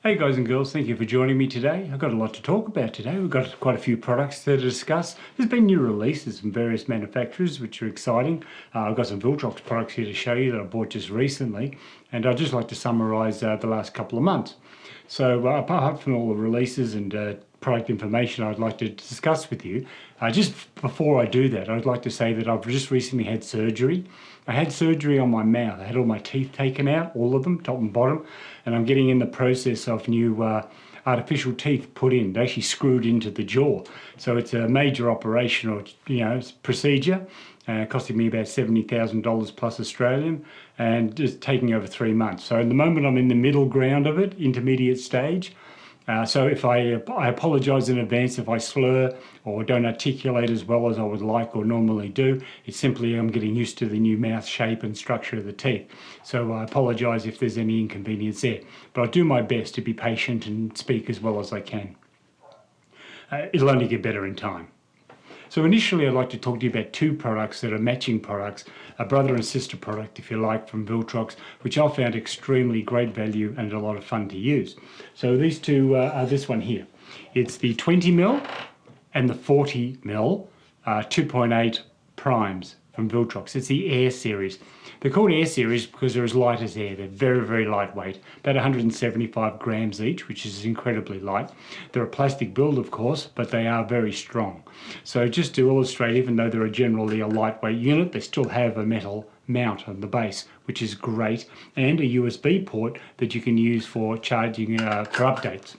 Hey guys and girls, thank you for joining me today. I've got a lot to talk about today. We've got quite a few products to discuss. There's been new releases from various manufacturers which are exciting. I've got some Viltrox products here to show you that I bought just recently, and I'd just like to summarise the last couple of months. So apart from all the releases and product information I'd like to discuss with you, just before I do that, I'd like to say that I've just recently had surgery. I had surgery on my mouth. I had all my teeth taken out, all of them, top and bottom, and I'm getting in the process of new artificial teeth put in. They're actually screwed into the jaw. So it's a major operation or procedure, costing me about $70,000 plus Australian, and just taking over 3 months. So at the moment I'm in the middle ground of it, intermediate stage. So if I apologise in advance if I slur or don't articulate as well as I would like or normally do. It's simply I'm getting used to the new mouth shape and structure of the teeth. So I apologise if there's any inconvenience there. But I'll do my best to be patient and speak as well as I can. It'll only get better in time. So initially I'd like to talk to you about two products that are matching products, a brother and sister product if you like from Viltrox, which I found extremely great value and a lot of fun to use. So these two are this one here. It's the 20mm and the 40mm 2.8 primes from Viltrox. It's the Air series. They're called Air series because they're as light as air. They're very, very lightweight, about 175 grams each, which is incredibly light. They're a plastic build, of course, but they are very strong. So just to illustrate, even though they're generally a lightweight unit, they still have a metal mount on the base, which is great, and a USB port that you can use for charging for updates.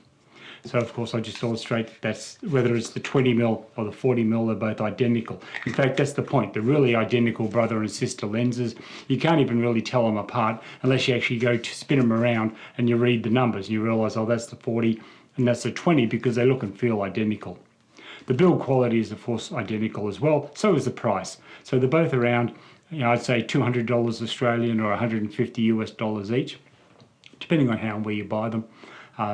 So of course I just illustrate that's whether it's the 20mm or the 40mm, they're both identical. In fact, that's the point. They're really identical brother and sister lenses. You can't even really tell them apart unless you actually go to spin them around and you read the numbers and you realise, oh, that's the 40 and that's the 20 because they look and feel identical. The build quality is of course identical as well, so is the price. So they're both around, I'd say $200 Australian or 150 US dollars each, depending on how and where you buy them.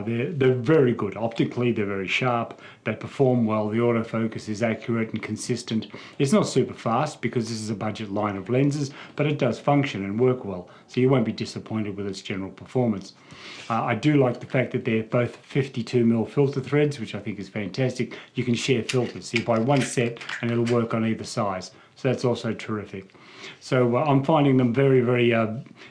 They're very good. Optically, they're very sharp. They perform well. The autofocus is accurate and consistent. It's not super fast because this is a budget line of lenses, but it does function and work well. So you won't be disappointed with its general performance. I do like the fact that they're both 52mm filter threads, which I think is fantastic. You can share filters. So you buy one set and it'll work on either size. So that's also terrific. So I'm finding them very, very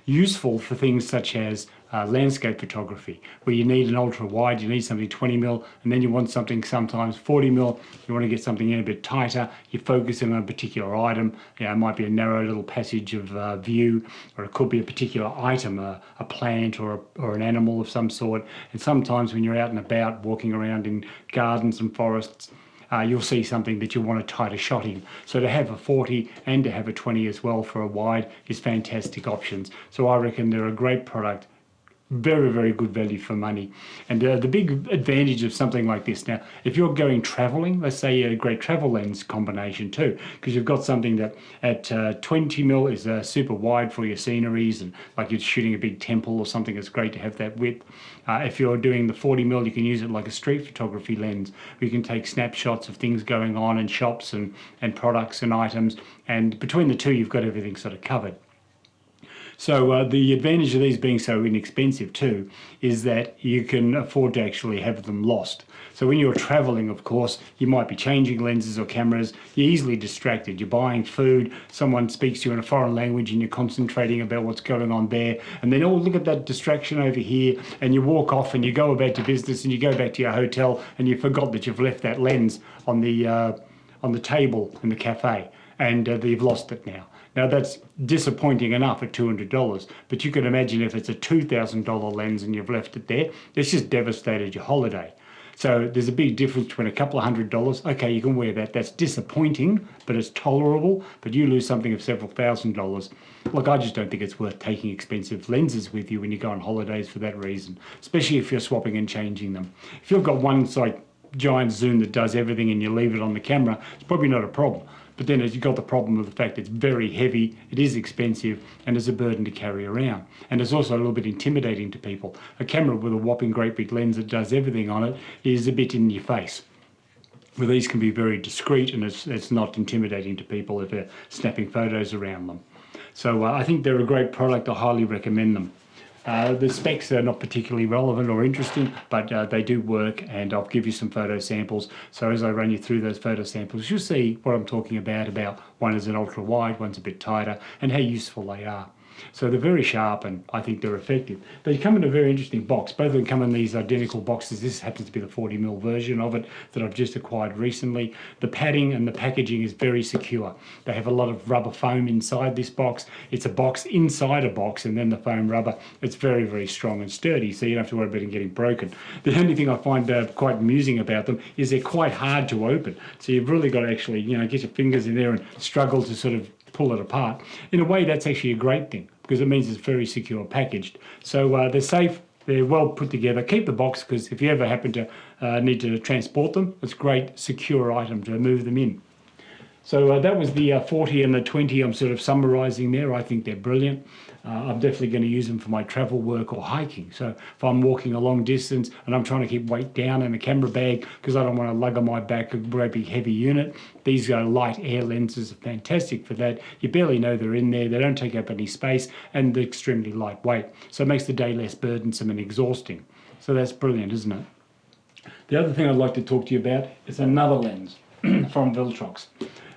useful for things such as landscape photography, where you need an ultra wide, you need something 20mm, and then you want something sometimes 40mm, you want to get something in a bit tighter, you're focusing on a particular item, it might be a narrow little passage of view, or it could be a particular item, a plant or an animal of some sort. And sometimes when you're out and about walking around in gardens and forests, you'll see something that you want a tighter shot in. So to have a 40 and to have a 20 as well for a wide is fantastic options. So I reckon they're a great product. Very, very good value for money. And the big advantage of something like this now, if you're going traveling, let's say a great travel lens combination too, because you've got something that at 20mm is super wide for your sceneries and like you're shooting a big temple or something, it's great to have that width. If you're doing the 40mm, you can use it like a street photography lens where you can take snapshots of things going on in shops and products and items, and between the two you've got everything sort of covered. So the advantage of these being so inexpensive too is that you can afford to actually have them lost. So when you're traveling, of course, you might be changing lenses or cameras, you're easily distracted, you're buying food, someone speaks to you in a foreign language and you're concentrating about what's going on there, and then, oh, look at that distraction over here, and you walk off and you go about your business and you go back to your hotel and you forgot that you've left that lens on the table in the cafe, and you've lost it now. Now that's disappointing enough at $200, but you can imagine if it's a $2,000 lens and you've left it there, it's just devastated your holiday. So there's a big difference between a couple of $100. Okay, you can wear that. That's disappointing, but it's tolerable. But you lose something of several $1,000s. Look, I just don't think it's worth taking expensive lenses with you when you go on holidays for that reason, especially if you're swapping and changing them. If you've got one like giant zoom that does everything and you leave it on the camera, it's probably not a problem. But then you've got the problem of the fact it's very heavy, it is expensive, and it's a burden to carry around. And it's also a little bit intimidating to people. A camera with a whopping great big lens that does everything on it is a bit in your face. Well, these can be very discreet and it's not intimidating to people if they're snapping photos around them. So I think they're a great product. I highly recommend them. The specs are not particularly relevant or interesting, but they do work, and I'll give you some photo samples. So as I run you through those photo samples, you'll see what I'm talking about one is an ultra wide, one's a bit tighter, and how useful they are. So they're very sharp, and I think they're effective. They come in a very interesting box. Both of them come in these identical boxes. This happens to be the 40mm version of it that I've just acquired recently. The padding and the packaging is very secure. They have a lot of rubber foam inside this box. It's a box inside a box, and then the foam rubber. It's very, very strong and sturdy, so you don't have to worry about it getting broken. The only thing I find quite amusing about them is they're quite hard to open. So you've really got to actually, get your fingers in there and struggle to sort of pull it apart. In a way, that's actually a great thing because it means it's very secure packaged. So they're safe, they're well put together. Keep the box, because if you ever happen to need to transport them, it's a great secure item to move them in. So that was the 40 and the 20 I'm sort of summarizing there. I think they're brilliant. I'm definitely going to use them for my travel work or hiking. So if I'm walking a long distance and I'm trying to keep weight down in a camera bag because I don't want to lug on my back a great big heavy unit, these light air lenses are fantastic for that. You barely know they're in there. They don't take up any space, and they're extremely lightweight. So it makes the day less burdensome and exhausting. So that's brilliant, isn't it? The other thing I'd like to talk to you about is another lens from Viltrox.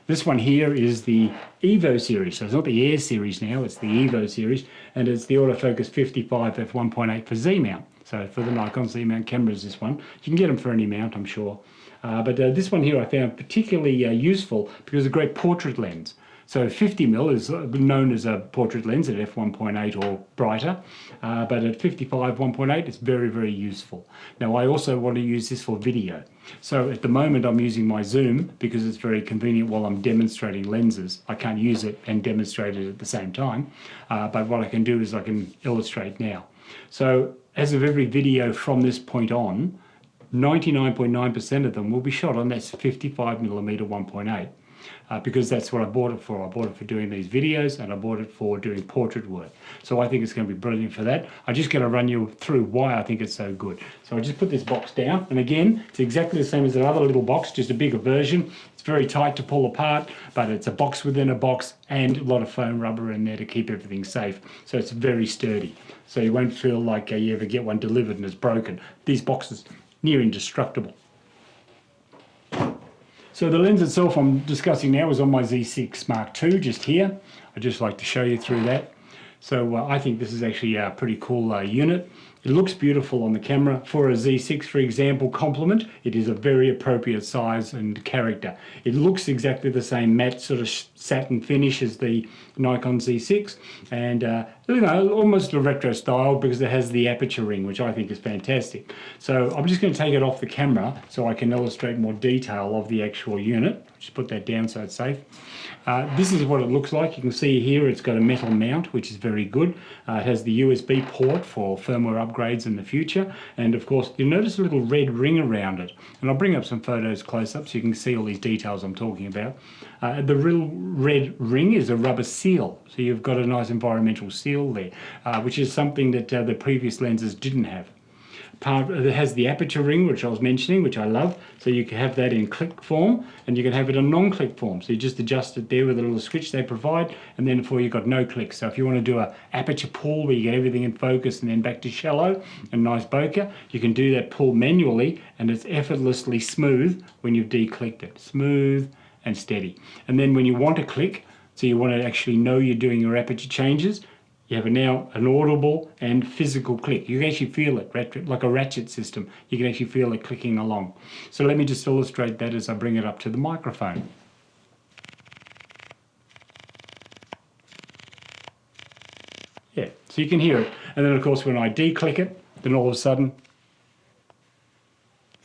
This one here is the EVO series, so it's not the Air series now, it's the EVO series, and it's the autofocus 55 F1.8 for Z mount. So for the Nikon Z mount cameras, this one. You can get them for any mount, I'm sure. But this one here I found particularly useful because it's a great portrait lens. So 50mm is known as a portrait lens at f1.8 or brighter, but at 55 1.8 it's very, very useful. Now I also want to use this for video. So at the moment I'm using my zoom because it's very convenient while I'm demonstrating lenses. I can't use it and demonstrate it at the same time, but what I can do is I can illustrate now. So as of every video from this point on, 99.9% of them will be shot on that 55mm 1.8. Because that's what I bought it for. I bought it for doing these videos, and I bought it for doing portrait work. So I think it's going to be brilliant for that. I'm just going to run you through why I think it's so good. So I just put this box down, and again, it's exactly the same as that other little box, just a bigger version. It's very tight to pull apart, but it's a box within a box and a lot of foam rubber in there to keep everything safe. So it's very sturdy. So you won't feel like you ever get one delivered and it's broken. These boxes, near indestructible. So the lens itself I'm discussing now is on my Z6 Mark II, just here. I'd just like to show you through that. So I think this is actually a pretty cool unit. It looks beautiful on the camera. For a Z6, for example, complement, it is a very appropriate size and character. It looks exactly the same matte sort of satin finish as the Nikon Z6, and almost a retro style because it has the aperture ring, which I think is fantastic. So I'm just going to take it off the camera so I can illustrate more detail of the actual unit. Just put that down so it's safe. This is what it looks like. You can see here it's got a metal mount, which is very good. It has the USB port for firmware upgrades in the future, and of course you'll notice a little red ring around it, and I'll bring up some photos close up so you can see all these details I'm talking about. The real red ring is a rubber seal, so you've got a nice environmental seal there, which is something that the previous lenses didn't have. It has the aperture ring, which I was mentioning, which I love. So you can have that in click form, and you can have it in non-click form. So you just adjust it there with a little switch they provide, and then you've got no click. So if you want to do a aperture pull where you get everything in focus and then back to shallow and nice bokeh, you can do that pull manually, and it's effortlessly smooth when you've de-clicked it. Smooth and steady. And then when you want to click, so you want to actually know you're doing your aperture changes, you have now an audible and physical click. You can actually feel it, like a ratchet system. You can actually feel it clicking along. So let me just illustrate that as I bring it up to the microphone. Yeah, so you can hear it. And then of course when I de-click it, then all of a sudden,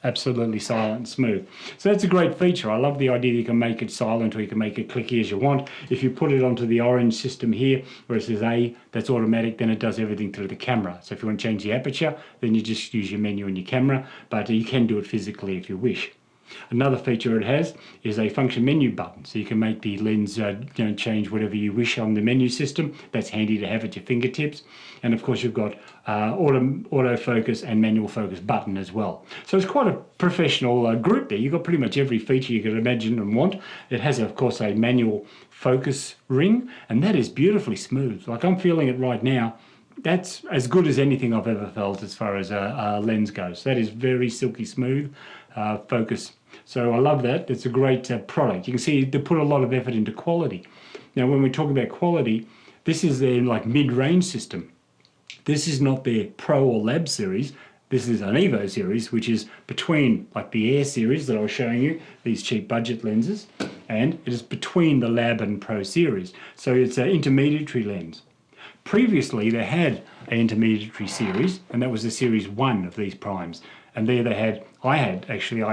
absolutely silent and smooth. So that's a great feature. I love the idea that you can make it silent or you can make it clicky as you want. If you put it onto the orange system here where it says A, that's automatic, then it does everything through the camera. So if you want to change the aperture, then you just use your menu in your camera, but you can do it physically if you wish. Another feature it has is a function menu button, so you can make the lens change whatever you wish on the menu system. That's handy to have at your fingertips. And of course you've got autofocus and manual focus button as well. So it's quite a professional group there. You've got pretty much every feature you could imagine and want. It has of course a manual focus ring, and that is beautifully smooth. Like I'm feeling it right now. that's as good as anything I've ever felt as far as a lens goes. That is very silky smooth focus. So I love that. It's a great product. You can see they put a lot of effort into quality. Now, when we talk about quality, this is their like mid-range system. This is not their Pro or Lab series. This is an EVO series, which is between like the Air series that I was showing you, these cheap budget lenses, and it is between the Lab and Pro series. So it's an intermediary lens. Previously, they had an intermediary series, and that was the series 1 of these primes. And there they had, I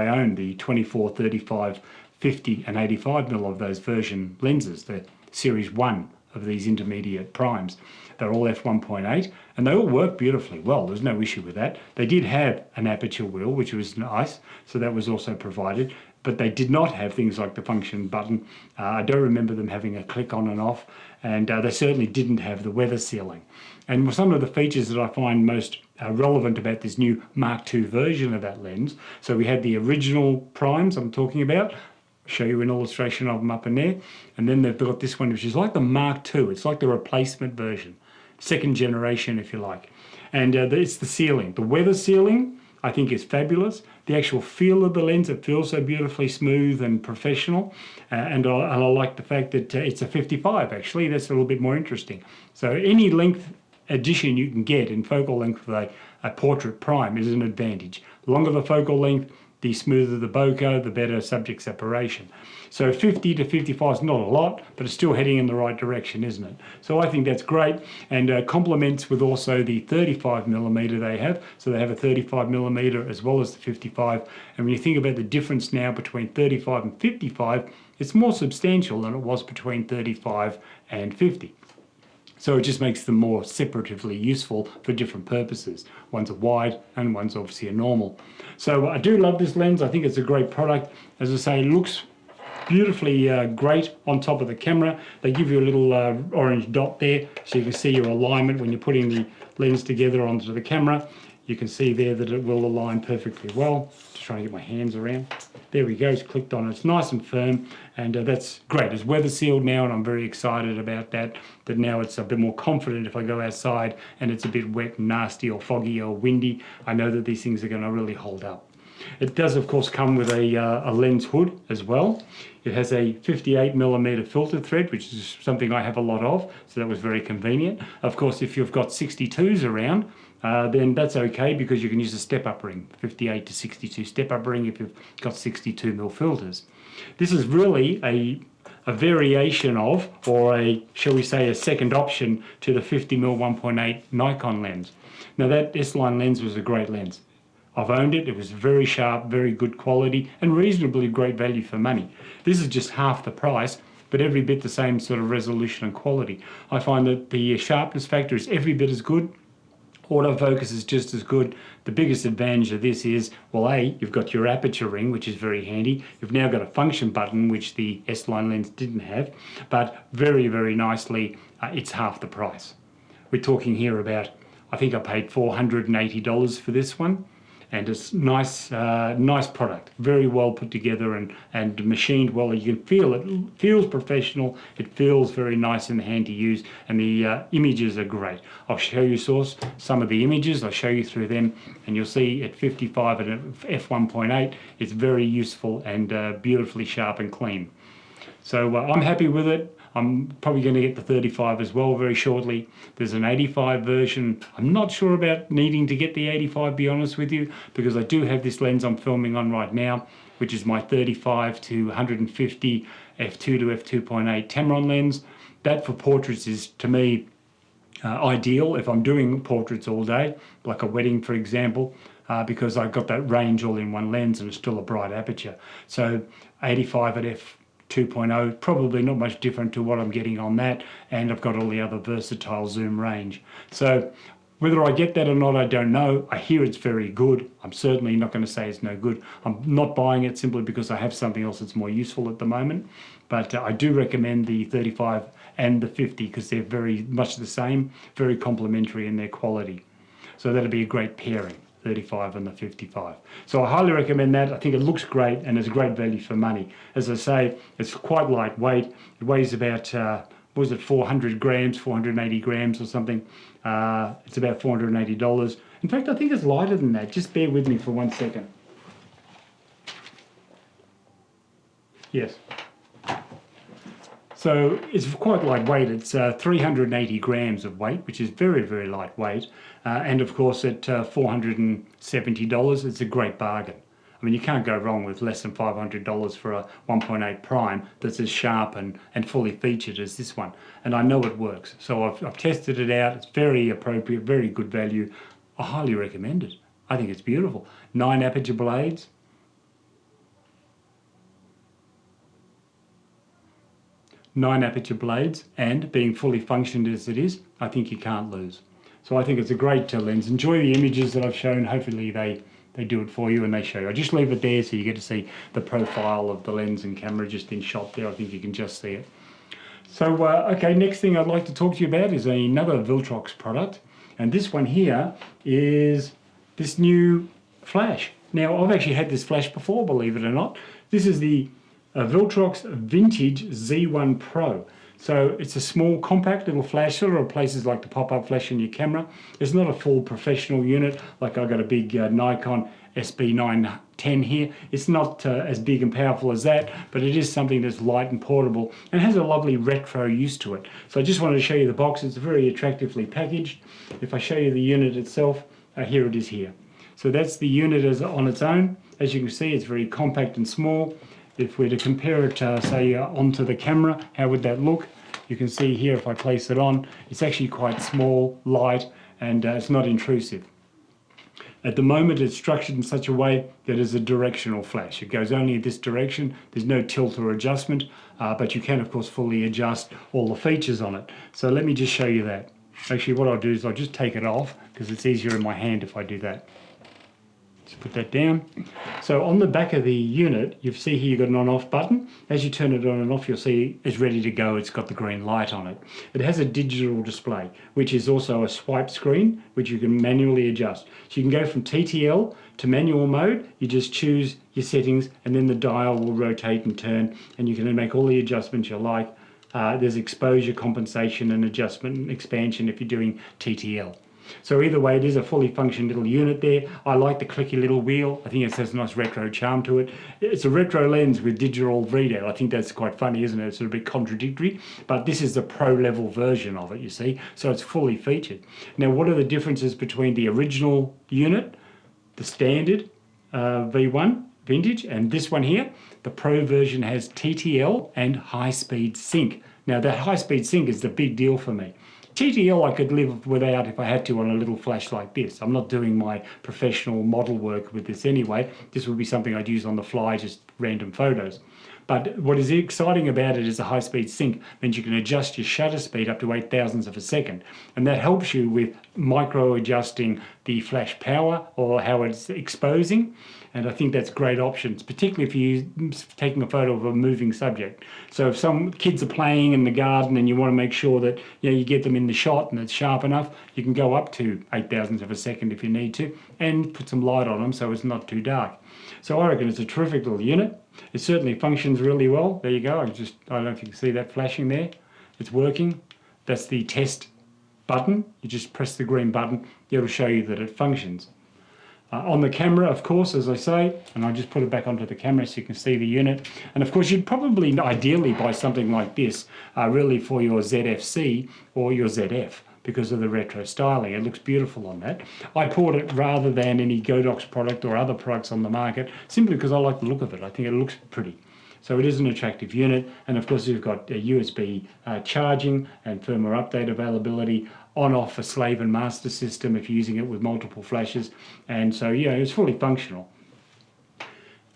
owned the 24, 35, 50 and 85mm of those version lenses, the series 1 of these intermediate primes. They're all f1.8 and they all work beautifully well. There's no issue with that. They did have an aperture wheel, which was nice, so that was also provided, but they did not have things like the function button. I don't remember them having a click on and off, and they certainly didn't have the weather sealing. And some of the features that I find most relevant about this new Mark II version of that lens, so we had the original primes I'm talking about, show you an illustration of them up in there, and then they've got this one which is like the Mark II. It's like the replacement version, second generation if you like, and it's the sealing, the weather sealing I think is fabulous. The actual feel of the lens, it feels so beautifully smooth and professional, and I like the fact that it's a 55 actually. That's a little bit more interesting. So any length addition you can get in focal length with a portrait prime is an advantage. The longer the focal length, the smoother the bokeh, the better subject separation. So 50 to 55 is not a lot, but it's still heading in the right direction, isn't it? So I think that's great, and complements with also the 35mm they have. So they have a 35mm as well as the 55. And when you think about the difference now between 35 and 55, it's more substantial than it was between 35 and 50. So it just makes them more separatively useful for different purposes. One's a wide and one's obviously a normal. So I do love this lens. I think it's a great product. As I say, it looks beautifully great on top of the camera. They give you a little orange dot there so you can see your alignment when you're putting the lens together onto the camera. You can see there that it will align perfectly well. Just trying to get my hands around. There we go, it's clicked on. It's nice and firm, and that's great. It's weather sealed now, and I'm very excited about that. That now it's a bit more confident if I go outside and it's a bit wet, nasty or foggy or windy. I know that these things are going to really hold up. It does, of course, come with a lens hood as well. It has a 58mm filter thread, which is something I have a lot of, so that was very convenient. Of course, if you've got 62s around, then that's okay because you can use a step-up ring, 58 to 62 step-up ring if you've got 62mm filters. This is really a variation of, or a, shall we say, a second option to the 50mm 1.8 Nikon lens. Now that S-line lens was a great lens. I've owned it. It was very sharp, very good quality, and reasonably great value for money. This is just half the price, but every bit the same sort of resolution and quality. I find that the sharpness factor is every bit as good. Autofocus is just as good. The biggest advantage of this is, well, A, you've got your aperture ring, which is very handy. You've now got a function button, which the S-line lens didn't have, but very, very nicely, it's half the price. We're talking here about, I think I paid $480 for this one. And it's nice, nice product, very well put together and machined well. You can feel it feels professional. It feels very nice in the hand to use, and the images are great. I'll show you some of the images. I'll show you through them, and you'll see at 55 and at f1.8, it's very useful and beautifully sharp and clean. So I'm happy with it. I'm probably going to get the 35 as well very shortly. There's an 85 version. I'm not sure about needing to get the 85, be honest with you, because I do have this lens I'm filming on right now, which is my 35 to 150 f2 to f2.8 Tamron lens. That for portraits is, to me, ideal if I'm doing portraits all day, like a wedding, for example, because I've got that range all in one lens and it's still a bright aperture. So 85 at f2.0, probably not much different to what I'm getting on that, and I've got all the other versatile zoom range. So whether I get that or not, I don't know. I hear it's very good. I'm certainly not going to say it's no good. I'm not buying it simply because I have something else that's more useful at the moment, but I do recommend the 35 and the 50 because they're very much the same, very complementary in their quality. So that'll be a great pairing. 35 and the 55. So I highly recommend that. I think it looks great and it's great value for money. As I say, it's quite lightweight. It weighs about what was it, 400 grams, 480 grams or something. It's about $480. In fact, I think it's lighter than that. Just bear with me for 1 second. Yes. So it's quite lightweight. It's 380 grams of weight, which is very, very lightweight. And of course at $470, it's a great bargain. I mean, you can't go wrong with less than $500 for a 1.8 Prime that's as sharp and fully featured as this one. And I know it works. So I've tested it out. It's very appropriate, very good value. I highly recommend it. I think it's beautiful. 9 aperture blades. 9 aperture blades, and being fully functioned as it is, I think you can't lose. So I think it's a great lens. Enjoy the images that I've shown. Hopefully they do it for you and they show you. I just leave it there so you get to see the profile of the lens and camera just in shot there. I think you can just see it. So, okay, next thing I'd like to talk to you about is another Viltrox product. And this one here is this new flash. Now, I've actually had this flash before, believe it or not. This is the Viltrox Vintage Z1 Pro. So it's a small, compact little flash, sort of places like the pop-up flash in your camera. It's not a full professional unit, like I've got a big Nikon SB910 here. It's not as big and powerful as that, but it is something that's light and portable and has a lovely retro use to it. So I just wanted to show you the box. It's very attractively packaged. If I show you the unit itself, here it is here. So that's the unit as on its own. As you can see, it's very compact and small. If we're to compare it, say, onto the camera, how would that look? You can see here, if I place it on, it's actually quite small, light, and it's not intrusive. At the moment, it's structured in such a way that it's a directional flash. It goes only this direction. There's no tilt or adjustment, but you can, of course, fully adjust all the features on it. So let me just show you that. Actually, what I'll do is I'll just take it off because it's easier in my hand if I do that. Just put that down. So on the back of the unit, you see here you've got an on-off button. As you turn it on and off, you'll see it's ready to go. It's got the green light on it. It has a digital display, which is also a swipe screen, which you can manually adjust. So you can go from TTL to manual mode. You just choose your settings, and then the dial will rotate and turn, and you can make all the adjustments you like. There's exposure, compensation, and adjustment and expansion if you're doing TTL. So either way, it is a fully functioning little unit there. I like the clicky little wheel. I think it has a nice retro charm to it. It's a retro lens with digital readout. I think that's quite funny, isn't it? It's sort of a bit contradictory, but this is the pro level version of it, you see. So it's fully featured. Now, what are the differences between the original unit, the standard V1 Vintage, and this one here? The Pro version has TTL and high-speed sync. Now, that high-speed sync is the big deal for me. TTL I could live without if I had to on a little flash like this. I'm not doing my professional model work with this anyway. This would be something I'd use on the fly, just random photos. But what is exciting about it is the high-speed sync means you can adjust your shutter speed up to 8,000ths of a second. And that helps you with micro-adjusting the flash power or how it's exposing. And I think that's great options, particularly if you're taking a photo of a moving subject. So if some kids are playing in the garden and you want to make sure that you get them in the shot and it's sharp enough, you can go up to 8,000ths of a second if you need to, and put some light on them so it's not too dark. So I reckon it's a terrific little unit. It certainly functions really well. There you go. I don't know if you can see that flashing there. It's working. That's the test button. You just press the green button. It'll show you that it functions. On the camera, of course, as I say, and I'll just put it back onto the camera so you can see the unit. And of course, you'd probably ideally buy something like this really for your ZFC or your ZF because of the retro styling. It looks beautiful on that. I bought it rather than any Godox product or other products on the market simply because I like the look of it. I think it looks pretty. So it is an attractive unit, and of course you've got USB charging and firmware update availability, on-off a slave and master system if you're using it with multiple flashes, and so it's fully functional.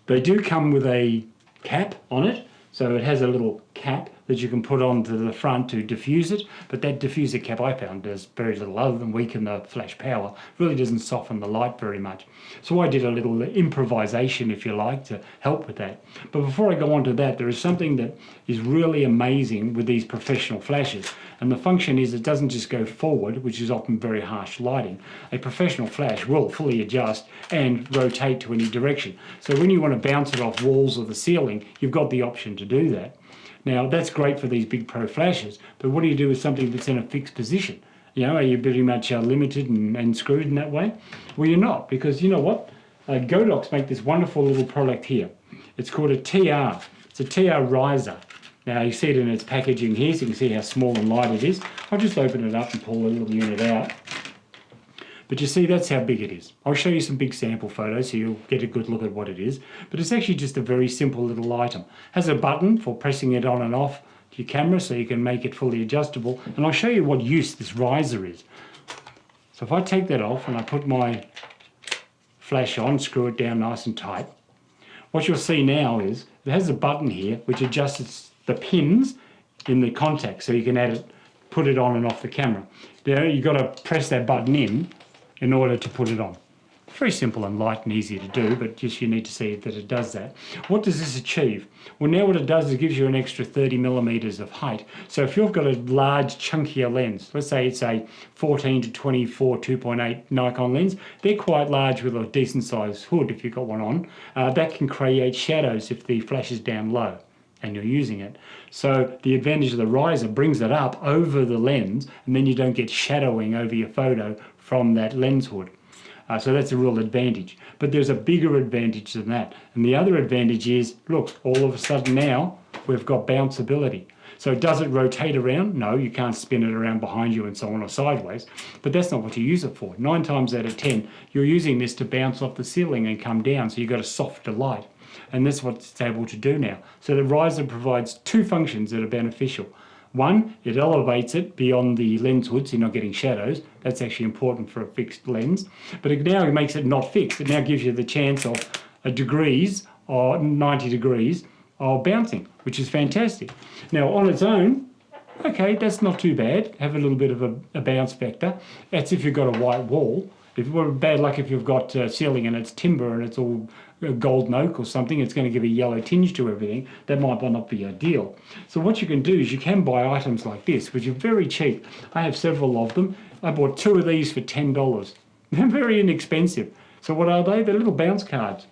They do come with a cap on it, so it has a little cap that you can put onto the front to diffuse it, but that diffuser cap I found does very little other than weaken the flash power. Really doesn't soften the light very much. So I did a little improvisation, if you like, to help with that. But before I go on to that, there is something that is really amazing with these professional flashes, and the function is it doesn't just go forward, which is often very harsh lighting. A professional flash will fully adjust and rotate to any direction. So when you want to bounce it off walls or the ceiling, you've got the option to do that. Now that's great for these big pro flashes, but what do you do with something that's in a fixed position? You know, are you pretty much limited and screwed in that way? Well, you're not, because you know what? Godox make this wonderful little product here. It's called a TR. It's a TR riser. Now you see it in its packaging here, so you can see how small and light it is. I'll just open it up and pull the little unit out. But you see, that's how big it is. I'll show you some big sample photos so you'll get a good look at what it is. But it's actually just a very simple little item. It has a button for pressing it on and off to your camera so you can make it fully adjustable. And I'll show you what use this riser is. So if I take that off and I put my flash on, screw it down nice and tight, what you'll see now is it has a button here which adjusts the pins in the contact so you can add it, put it on and off the camera. Now you've got to press that button in order to put it on. Very simple and light and easy to do, but just you need to see that it does that. What does this achieve? Well, now what it does is it gives you an extra 30 millimeters of height. So if you've got a large chunkier lens, let's say it's a 14 to 24 2.8 Nikon lens, they're quite large with a decent sized hood if you've got one on. That can create shadows if the flash is down low and you're using it. So the advantage of the riser brings it up over the lens, and then you don't get shadowing over your photo from that lens hood. So that's a real advantage. But there's a bigger advantage than that. And the other advantage is, look, all of a sudden now we've got bounceability. So does it rotate around? No, you can't spin it around behind you and so on or sideways. But that's not what you use it for. 9 times out of 10, you're using this to bounce off the ceiling and come down. So you've got a softer light. And that's what it's able to do now. So the riser provides 2 functions that are beneficial. One, it elevates it beyond the lens hood, so you're not getting shadows. That's actually important for a fixed lens. But it now makes it not fixed. It now gives you the chance of a degrees or 90 degrees of bouncing, which is fantastic. Now on its own, okay, that's not too bad. Have a little bit of a bounce factor. That's if you've got a white wall. If we're bad luck, if you've got ceiling and it's timber and it's all golden oak or something, it's going to give a yellow tinge to everything. That might not be ideal. So what you can do is you can buy items like this, which are very cheap. I have several of them. I bought 2 of these for $10. They're very inexpensive. So what are they? They're little bounce cards.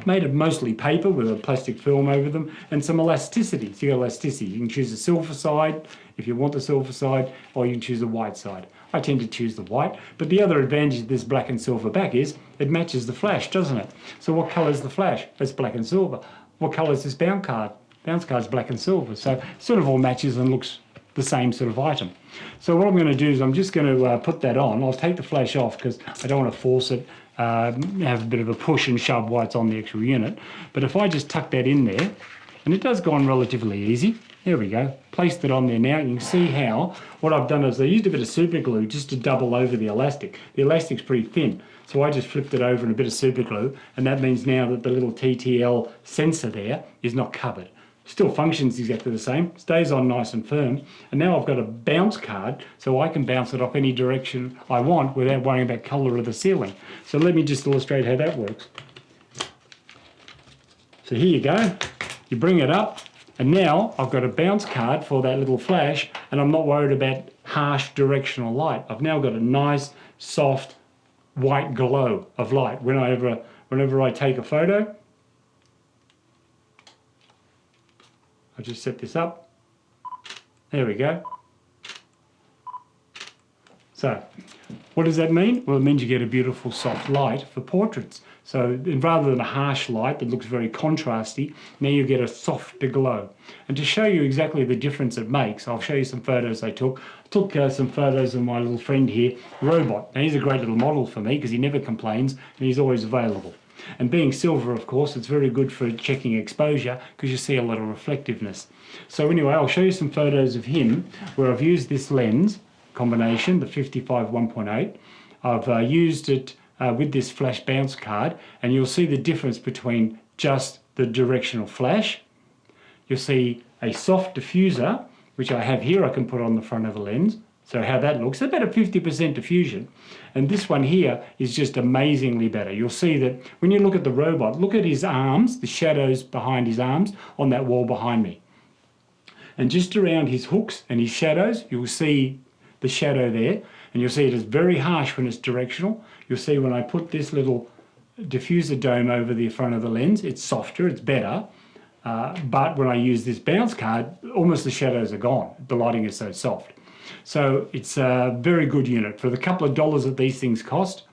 Made of mostly paper with a plastic film over them and some elasticity. So you got elasticity. You can choose the silver side if you want the silver side, or you can choose the white side. I tend to choose the white, but the other advantage of this black and silver back is it matches the flash, doesn't it? So what colour is the flash? It's black and silver. What colour is this bounce card? Bounce card's black and silver. So it sort of all matches and looks the same sort of item. So what I'm going to do is I'm just going to put that on. I'll take the flash off because I don't want to force it, have a bit of a push and shove while it's on the actual unit. But if I just tuck that in there, and it does go on relatively easy. There we go. Placed it on there now. You can see how what I've done is I used a bit of super glue just to double over the elastic. The elastic's pretty thin, so I just flipped it over in a bit of super glue, and that means now that the little TTL sensor there is not covered. Still functions exactly the same, stays on nice and firm, and now I've got a bounce card so I can bounce it off any direction I want without worrying about colour of the ceiling. So let me just illustrate how that works. So here you go. You bring it up, and now I've got a bounce card for that little flash, and I'm not worried about harsh directional light. I've now got a nice, soft, white glow of light. Whenever I take a photo, I'll just set this up. There we go. So, what does that mean? Well, it means you get a beautiful soft light for portraits. So rather than a harsh light that looks very contrasty, now you get a softer glow. And to show you exactly the difference it makes, I'll show you some photos I took. I took some photos of my little friend here, Robot. Now he's a great little model for me because he never complains and he's always available. And being silver, of course, it's very good for checking exposure because you see a lot of reflectiveness. So anyway, I'll show you some photos of him where I've used this lens combination, the 55 1.8. I've used it with this flash bounce card, and you'll see the difference between just the directional flash. You'll see a soft diffuser, which I have here, I can put on the front of the lens. So how that looks, about a 50% diffusion. And this one here is just amazingly better. You'll see that when you look at the Robot, look at his arms, the shadows behind his arms on that wall behind me. And just around his hooks and his shadows, you'll see the shadow there. And you'll see it is very harsh when it's directional. You'll see when I put this little diffuser dome over the front of the lens, it's softer, it's better. but when I use this bounce card, almost the shadows are gone. The lighting is so soft. So it's a very good unit. For the couple of dollars that these things cost,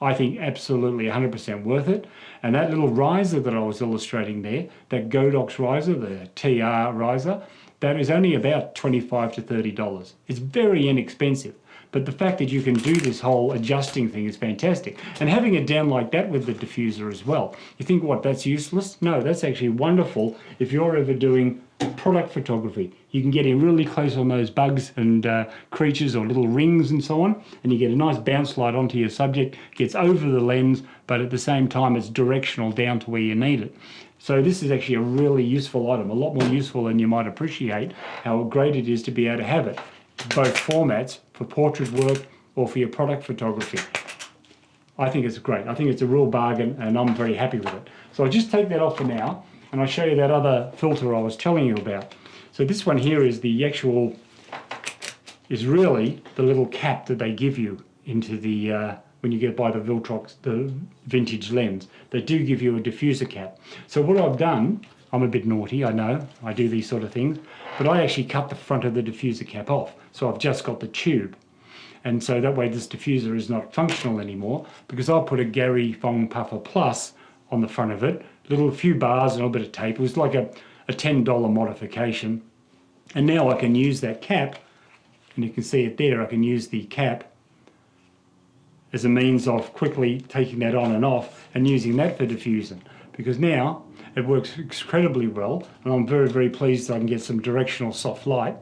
I think absolutely 100% worth it. And that little riser that I was illustrating there, that Godox riser, the TR riser, that is only about $25 to $30. It's very inexpensive. But the fact that you can do this whole adjusting thing is fantastic. And having it down like that with the diffuser as well. You think, what, that's useless? No, that's actually wonderful if you're ever doing product photography. You can get in really close on those bugs and creatures or little rings and so on, and you get a nice bounce light onto your subject, gets over the lens, but at the same time it's directional down to where you need it. So this is actually a really useful item, a lot more useful than you might appreciate, how great it is to be able to have it. Both formats, for portrait work or for your product photography. I think it's great. I think it's a real bargain and I'm very happy with it. So I'll just take that off for now and I'll show you that other filter I was telling you about. So this one here is the actual, is really the little cap that they give you into the, when you get by the Viltrox, the vintage lens. They do give you a diffuser cap. So what I've done, I'm a bit naughty, I know, I do these sort of things, but I actually cut the front of the diffuser cap off. So I've just got the tube. And so that way this diffuser is not functional anymore because I'll put a Gary Fong Puffer Plus on the front of it, a few bars and a bit of tape. It was like a $10 modification. And now I can use that cap, and you can see it there, I can use the cap as a means of quickly taking that on and off and using that for diffusing. Because now it works incredibly well, and I'm very, very pleased that I can get some directional soft light.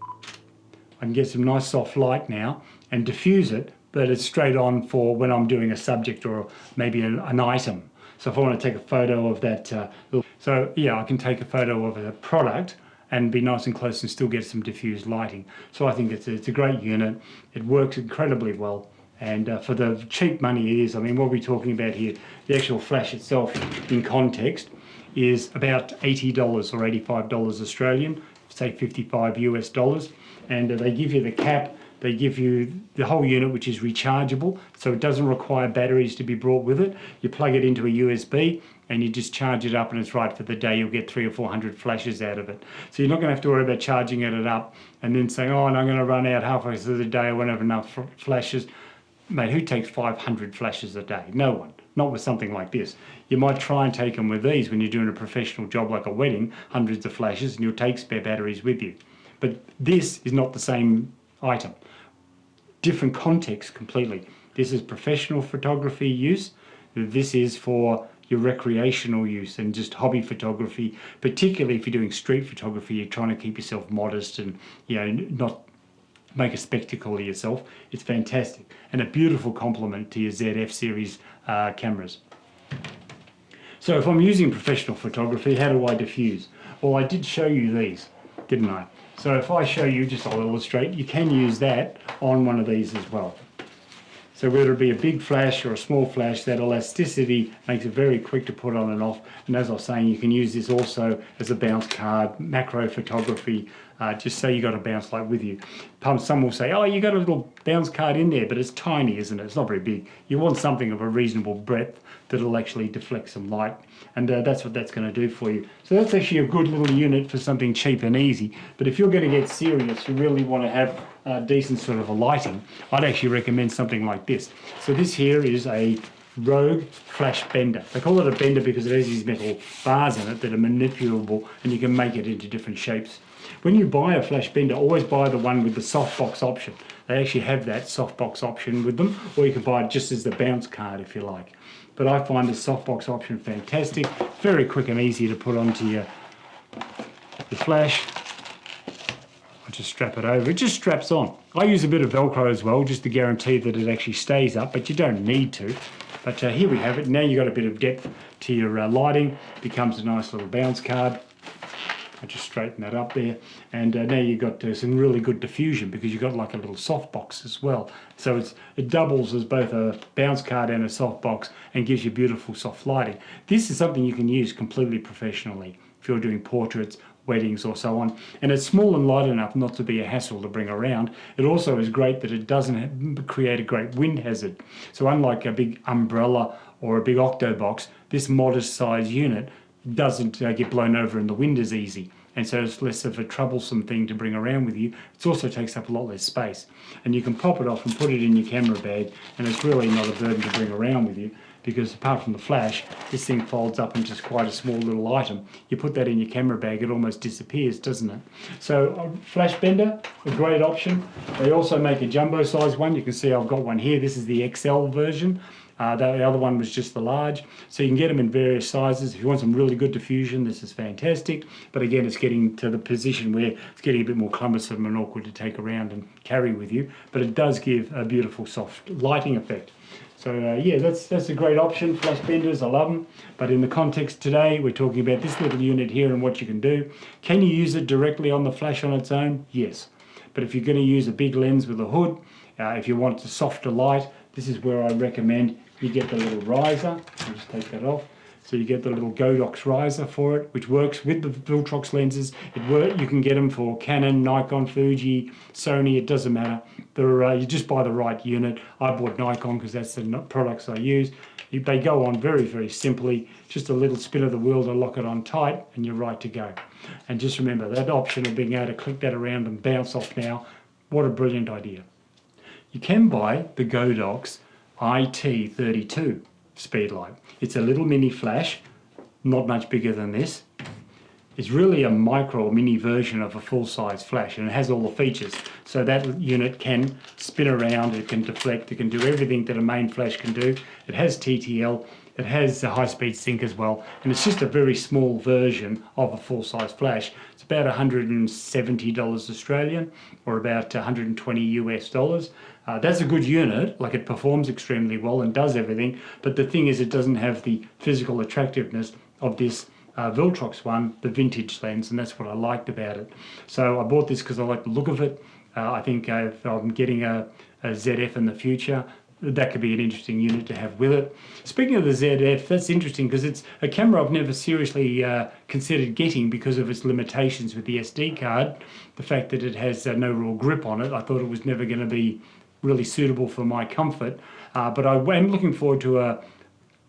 I can get some nice soft light now and diffuse it, but it's straight on for when I'm doing a subject or maybe an item. So if I want to take a photo of that, so yeah, I can take a photo of a product and be nice and close and still get some diffused lighting. So I think it's a great unit. It works incredibly well. And for the cheap money it is, I mean, what we're talking about here, the actual flash itself in context is about $80 or $85 Australian, say 55 US dollars. And they give you the cap, they give you the whole unit, which is rechargeable, so it doesn't require batteries to be brought with it. You plug it into a USB and you just charge it up and it's right for the day. You'll get 300 or 400 flashes out of it. So you're not going to have to worry about charging it up and then saying, oh, and I'm going to run out halfway through the day, I won't have enough flashes. Mate, who takes 500 flashes a day? No one. Not with something like this. You might try and take them with these when you're doing a professional job like a wedding, hundreds of flashes, and you'll take spare batteries with you. But this is not the same item. Different context completely. This is professional photography use. This is for your recreational use and just hobby photography, particularly if you're doing street photography, you're trying to keep yourself modest and, you know, not make a spectacle of yourself. It's fantastic and a beautiful complement to your ZF series cameras. So if I'm using professional photography, how do I diffuse? Well, I did show you these, didn't I? So if I show you, just I'll illustrate, you can use that on one of these as well. So whether it be a big flash or a small flash, that elasticity makes it very quick to put on and off. And as I was saying, you can use this also as a bounce card, macro photography, just say you got a bounce light with you. Some will say, oh, you got a little bounce card in there, but it's tiny, isn't it? It's not very big. You want something of a reasonable breadth that'll actually deflect some light. And that's what that's going to do for you. So that's actually a good little unit for something cheap and easy. But if you're going to get serious, you really want to have decent sort of a lighting, I'd actually recommend something like this. So this here is a Rogue flash bender. They call it a bender because it has these metal bars in it that are manipulable and you can make it into different shapes. When you buy a flash bender, always buy the one with the softbox option. They actually have that softbox option with them, or you can buy it just as the bounce card if you like. But I find the softbox option fantastic, very quick and easy to put onto your flash. I just strap it over, it just straps on. I use a bit of Velcro as well, just to guarantee that it actually stays up, but you don't need to. But here we have it. Now you've got a bit of depth to your lighting, becomes a nice little bounce card. I just straighten that up there, and now you've got some really good diffusion because you've got like a little softbox as well. So it doubles as both a bounce card and a softbox and gives you beautiful soft lighting. This is something you can use completely professionally if you're doing portraits, weddings or so on, and it's small and light enough not to be a hassle to bring around. It also is great that it doesn't create a great wind hazard. So unlike a big umbrella or a big octo box, this modest size unit doesn't get blown over in the wind as easy. And so it's less of a troublesome thing to bring around with you. It also takes up a lot less space. And you can pop it off and put it in your camera bag, and it's really not a burden to bring around with you, because apart from the flash, this thing folds up into just quite a small little item. You put that in your camera bag, it almost disappears, doesn't it? So flash bender, a great option. They also make a jumbo size one. You can see I've got one here. This is the XL version. The other one was just the large. So you can get them in various sizes. If you want some really good diffusion, this is fantastic. But again, it's getting to the position where it's getting a bit more cumbersome and awkward to take around and carry with you. But it does give a beautiful soft lighting effect. So yeah, that's a great option. Flash benders, I love them. But in the context today, we're talking about this little unit here and what you can do. Can you use it directly on the flash on its own? Yes. But if you're going to use a big lens with a hood, if you want a softer light, this is where I recommend you get the little riser. I'll just take that off. So you get the little Godox riser for it, which works with the Viltrox lenses. You can get them for Canon, Nikon, Fuji, Sony, it doesn't matter. You just buy the right unit. I bought Nikon because that's the products I use. They go on very, very simply. Just a little spin of the wheel to lock it on tight, and you're right to go. And just remember, that option of being able to click that around and bounce off now, what a brilliant idea. You can buy the Godox IT32 speedlight. It's a little mini flash, not much bigger than this. It's really a micro mini version of a full-size flash, and it has all the features. So that unit can spin around, it can deflect, it can do everything that a main flash can do. It has TTL, it has a high-speed sync as well, and it's just a very small version of a full-size flash. It's about $170 Australian, or about 120 US dollars. That's a good unit, like it performs extremely well and does everything, but the thing is it doesn't have the physical attractiveness of this Viltrox one, the vintage lens, and that's what I liked about it. So I bought this because I like the look of it. I think if I'm getting a ZF in the future, that could be an interesting unit to have with it. Speaking of the ZF, that's interesting because it's a camera I've never seriously considered getting because of its limitations with the SD card. The fact that it has no real grip on it, I thought it was never going to be really suitable for my comfort. But I am looking forward to a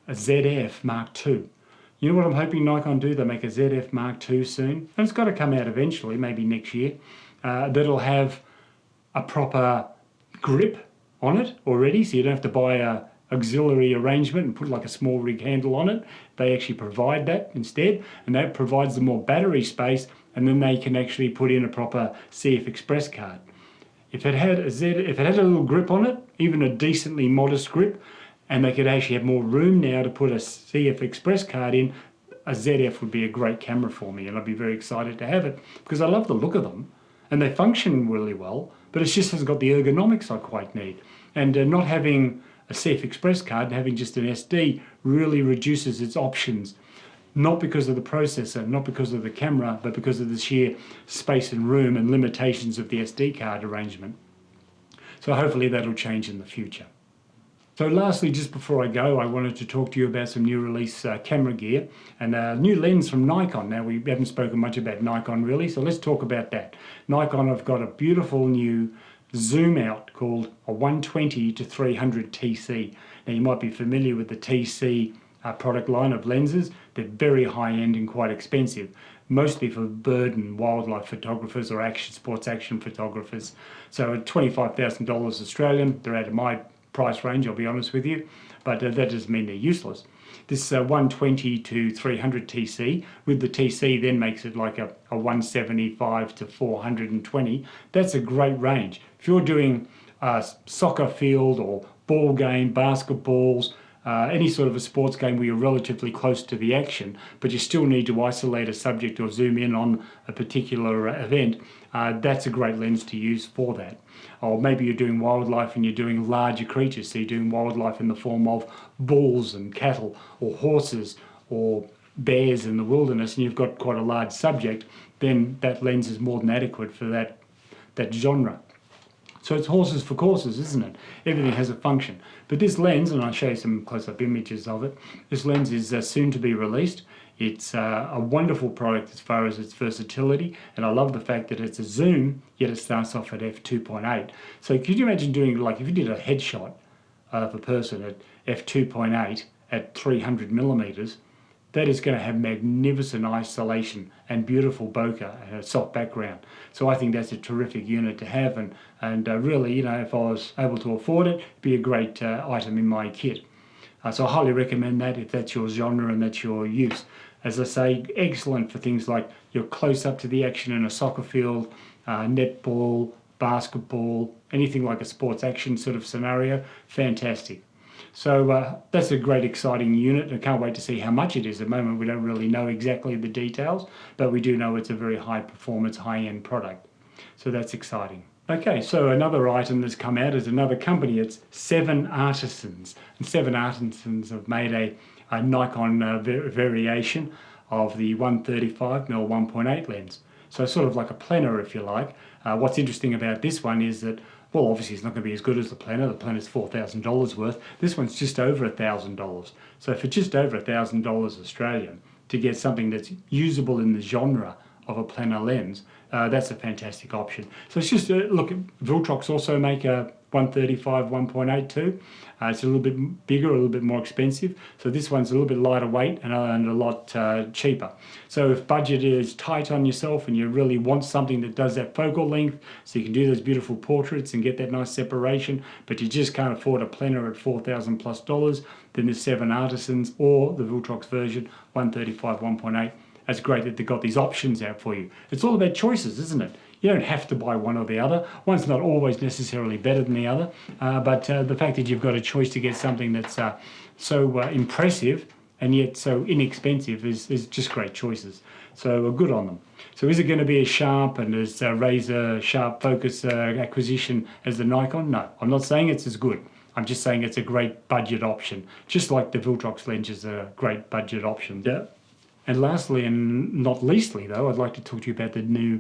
ZF Mark II. You know what I'm hoping Nikon do? They make a ZF Mark II soon. And it's got to come out eventually, maybe next year. That'll have a proper grip on it already, so you don't have to buy a auxiliary arrangement and put like a small rig handle on it. They actually provide that instead, and that provides them more battery space, and then they can actually put in a proper CF Express card. If it had a little grip on it, even a decently modest grip, and they could actually have more room now to put a CF Express card in, a ZF would be a great camera for me, and I'd be very excited to have it because I love the look of them and they function really well, but it just hasn't got the ergonomics I quite need. And not having a CF Express card and having just an SD really reduces its options, not because of the processor, not because of the camera, but because of the sheer space and room and limitations of the SD card arrangement. So hopefully that'll change in the future. So lastly, just before I go, I wanted to talk to you about some new release camera gear and a new lens from Nikon. Now, we haven't spoken much about Nikon really, so let's talk about that. Nikon have got a beautiful new zoom out called a 120 to 300 TC. Now, you might be familiar with the TC product line of lenses. They're very high end and quite expensive, mostly for bird and wildlife photographers or sports action photographers. So at $25,000 Australian, they're out of my price range, I'll be honest with you, but that doesn't mean they're useless. This 120 to 300 TC with the TC then makes it like a 175 to 420. That's a great range. If you're doing a soccer field or ball game, basketballs, any sort of a sports game where you're relatively close to the action, but you still need to isolate a subject or zoom in on a particular event, that's a great lens to use for that. Or maybe you're doing wildlife and you're doing larger creatures, so you're doing wildlife in the form of bulls and cattle or horses or bears in the wilderness, and you've got quite a large subject, then that lens is more than adequate for that genre. So it's horses for courses, isn't it? Everything has a function. But this lens, and I'll show you some close-up images of it, this lens is soon to be released. It's a wonderful product as far as its versatility, and I love the fact that it's a zoom, yet it starts off at f2.8. So could you imagine doing, like if you did a headshot of a person at f2.8 at 300 millimeters, that is going to have magnificent isolation and beautiful bokeh and a soft background. So I think that's a terrific unit to have, and really, you know, if I was able to afford it, it'd be a great item in my kit. So I highly recommend that if that's your genre and that's your use. As I say, excellent for things like you're close up to the action in a soccer field, netball, basketball, anything like a sports action sort of scenario. Fantastic. So that's a great exciting unit. I can't wait to see how much it is. At the moment we don't really know exactly the details, but we do know it's a very high performance, high-end product. So that's exciting. Okay, so another item that's come out is another company. It's 7 Artisans. And 7 Artisans have made a Nikon variation of the 135mm 1.8 lens. So sort of like a Planner, if you like. What's interesting about this one is that, well, obviously it's not going to be as good as the Planner. The Planner's $4,000 worth. This one's just over $1,000. So for just over $1,000 Australian, to get something that's usable in the genre of a Planner lens, that's a fantastic option. So it's just look, Viltrox also make a 135 1.8 too. It's a little bit bigger, a little bit more expensive. So this one's a little bit lighter weight and a lot cheaper. So if budget is tight on yourself and you really want something that does that focal length, so you can do those beautiful portraits and get that nice separation, but you just can't afford a Planner at $4,000 plus, then the 7 Artisans or the Viltrox version 135 1.8. That's great that they've got these options out for you. It's all about choices, isn't it? You don't have to buy one or the other. One's not always necessarily better than the other, but the fact that you've got a choice to get something that's so impressive and yet so inexpensive is just great choices. So good on them. So is it going to be as sharp and as razor sharp focus acquisition as the Nikon? No, I'm not saying it's as good. I'm just saying it's a great budget option, just like the Viltrox lens is a great budget option. Yeah. And lastly, and not leastly though, I'd like to talk to you about the new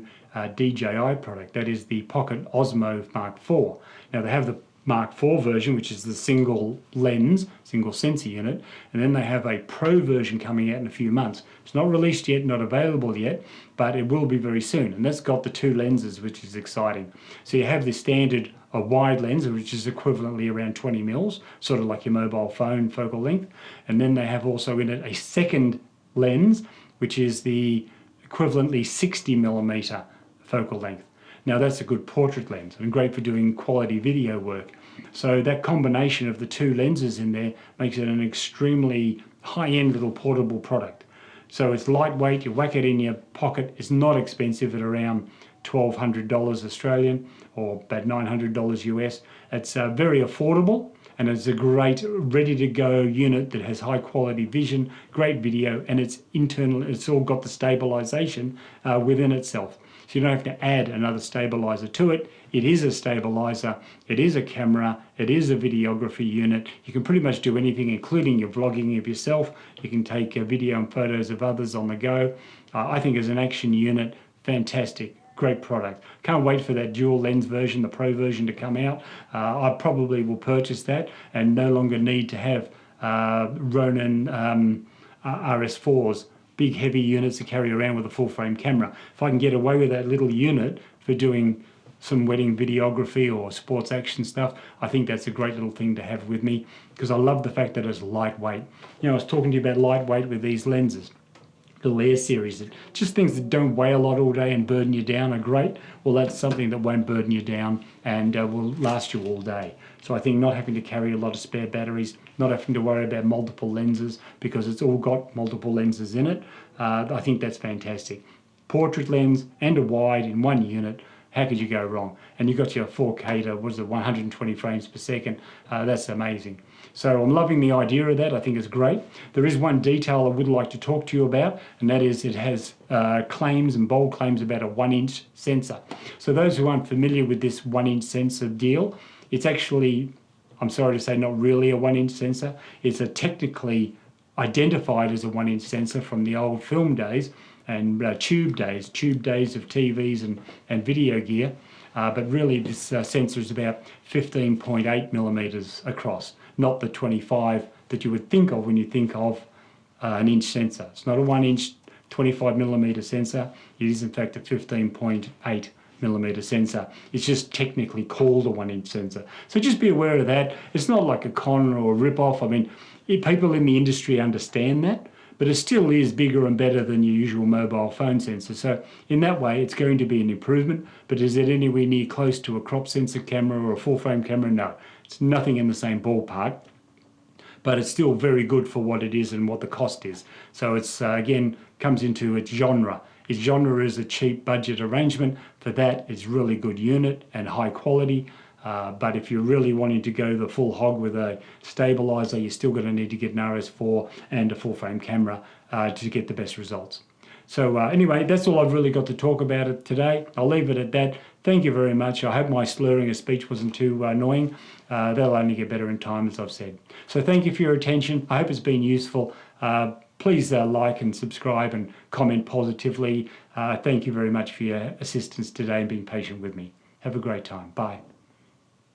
DJI product. That is the Pocket Osmo Mark IV. Now they have the Mark IV version, which is the single lens, single sensor unit, and then they have a Pro version coming out in a few months. It's not released yet, not available yet, but it will be very soon. And that's got the 2 lenses, which is exciting. So you have the standard wide lens, which is equivalently around 20 mils, sort of like your mobile phone focal length. And then they have also in it a second lens, which is the equivalently 60mm focal length. Now that's a good portrait lens and great for doing quality video work. So that combination of the 2 lenses in there makes it an extremely high-end little portable product. So it's lightweight, you whack it in your pocket, it's not expensive at around $1,200 Australian or about $900 US. It's very affordable. And it's a great ready-to-go unit that has high-quality vision, great video, and it's internal. It's all got the stabilization within itself. So you don't have to add another stabilizer to it. It is a stabilizer, it is a camera, it is a videography unit. You can pretty much do anything, including your vlogging of yourself. You can take video and photos of others on the go. I think as an action unit, fantastic. Great product. Can't wait for that dual lens version, the Pro version, to come out. I probably will purchase that and no longer need to have Ronin RS4s, big heavy units to carry around with a full frame camera. If I can get away with that little unit for doing some wedding videography or sports action stuff, I think that's a great little thing to have with me because I love the fact that it's lightweight. You know, I was talking to you about lightweight with these lenses. Little Air series, just things that don't weigh a lot all day and burden you down are great. Well, that's something that won't burden you down and will last you all day. So I think not having to carry a lot of spare batteries, not having to worry about multiple lenses because it's all got multiple lenses in it, I think that's fantastic. Portrait lens and a wide in one unit, how could you go wrong? And you've got your 4K to, what is it, 120 frames per second. That's amazing. So I'm loving the idea of that. I think it's great. There is one detail I would like to talk to you about, and that is it has claims and bold claims about a 1-inch sensor. So those who aren't familiar with this 1-inch sensor deal, it's actually, I'm sorry to say, not really a 1-inch sensor. It's a technically identified as a 1-inch sensor from the old film days and tube days of TVs and video gear. But really this sensor is about 15.8 millimeters across, not the 25 that you would think of when you think of an inch sensor. It's not a 1-inch 25 millimeter sensor. It is in fact a 15.8 millimeter sensor. It's just technically called a 1-inch sensor. So just be aware of that. It's not like a con or a rip-off. I mean, people in the industry understand that, but it still is bigger and better than your usual mobile phone sensor. So in that way, it's going to be an improvement, but is it anywhere near close to a crop sensor camera or a full frame camera? No, it's nothing in the same ballpark, but it's still very good for what it is and what the cost is. So it's, again, comes into its genre. Its genre is a cheap budget arrangement. For that, it's really good unit and high quality. But if you're really wanting to go the full hog with a stabilizer, you're still going to need to get an RS4 and a full frame camera to get the best results. So anyway, that's all I've really got to talk about it today. I'll leave it at that. Thank you very much. I hope my slurring of speech wasn't too annoying. They'll only get better in time, as I've said. So thank you for your attention. I hope it's been useful. Please like and subscribe and comment positively. Thank you very much for your assistance today and being patient with me. Have a great time. Bye.